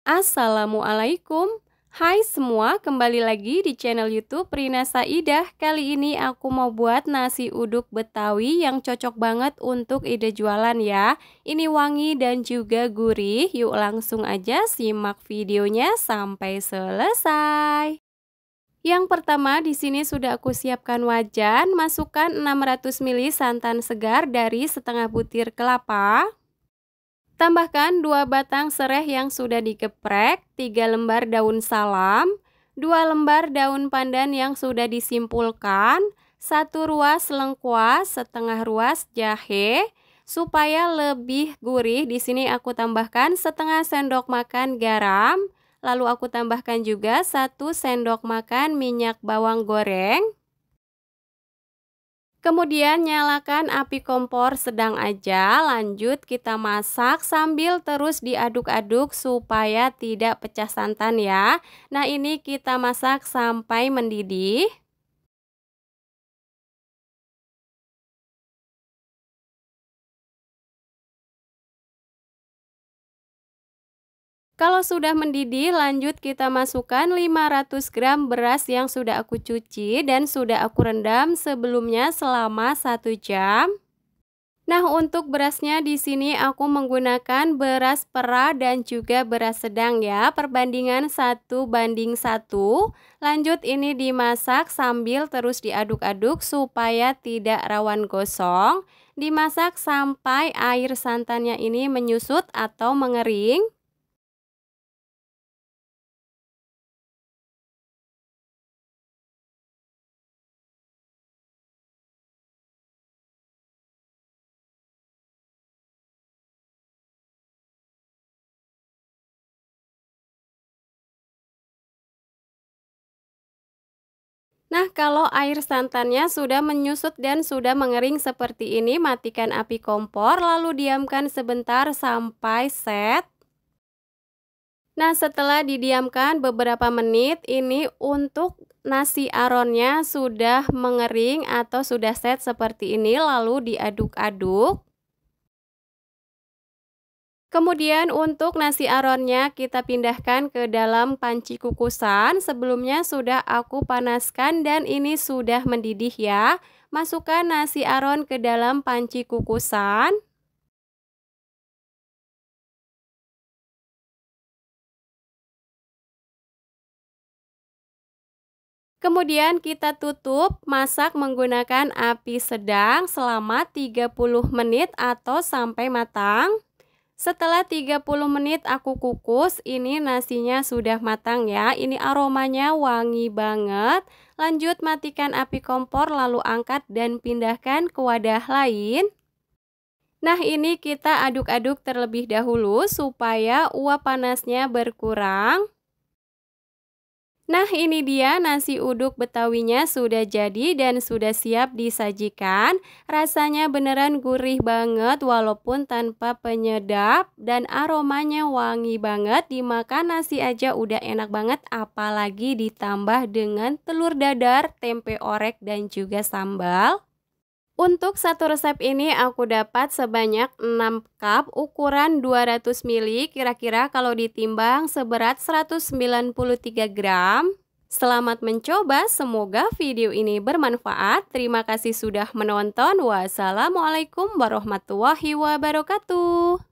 Assalamualaikum. Hai semua, kembali lagi di channel YouTube Rina Saidah. Kali ini aku mau buat nasi uduk Betawi yang cocok banget untuk ide jualan ya. Ini wangi dan juga gurih. Yuk langsung aja simak videonya sampai selesai. Yang pertama di sini sudah aku siapkan wajan, masukkan 600 ml santan segar dari setengah butir kelapa. Tambahkan 2 batang serai yang sudah digeprek, 3 lembar daun salam, 2 lembar daun pandan yang sudah disimpulkan, 1 ruas lengkuas, setengah ruas jahe. Supaya lebih gurih, di sini aku tambahkan setengah sendok makan garam, lalu aku tambahkan juga 1 sendok makan minyak bawang goreng. Kemudian nyalakan api kompor sedang aja, lanjut kita masak sambil terus diaduk-aduk supaya tidak pecah santan ya. Nah ini kita masak sampai mendidih. Kalau sudah mendidih, lanjut kita masukkan 500 gram beras yang sudah aku cuci dan sudah aku rendam sebelumnya selama 1 jam. Nah, untuk berasnya di sini aku menggunakan beras perah dan juga beras sedang ya, perbandingan 1:1. Lanjut ini dimasak sambil terus diaduk-aduk supaya tidak rawan gosong. Dimasak sampai air santannya ini menyusut atau mengering. Nah, kalau air santannya sudah menyusut dan sudah mengering seperti ini, matikan api kompor lalu diamkan sebentar sampai set. Nah, setelah didiamkan beberapa menit, ini untuk nasi aronnya sudah mengering atau sudah set seperti ini, lalu diaduk-aduk. Kemudian untuk nasi aronnya kita pindahkan ke dalam panci kukusan. Sebelumnya sudah aku panaskan dan ini sudah mendidih ya. Masukkan nasi aron ke dalam panci kukusan. Kemudian kita tutup, masak menggunakan api sedang selama 30 menit atau sampai matang. Setelah 30 menit aku kukus, ini nasinya sudah matang ya. Ini aromanya wangi banget. Lanjut matikan api kompor lalu angkat dan pindahkan ke wadah lain. Nah, ini kita aduk-aduk terlebih dahulu supaya uap panasnya berkurang. Nah, ini dia nasi uduk Betawinya sudah jadi dan sudah siap disajikan. Rasanya beneran gurih banget walaupun tanpa penyedap dan aromanya wangi banget. Dimakan nasi aja udah enak banget, apalagi ditambah dengan telur dadar, tempe orek dan juga sambal. Untuk satu resep ini aku dapat sebanyak 6 cup ukuran 200 ml, kira-kira kalau ditimbang seberat 193 gram. Selamat mencoba, semoga video ini bermanfaat. Terima kasih sudah menonton. Wassalamualaikum warahmatullahi wabarakatuh.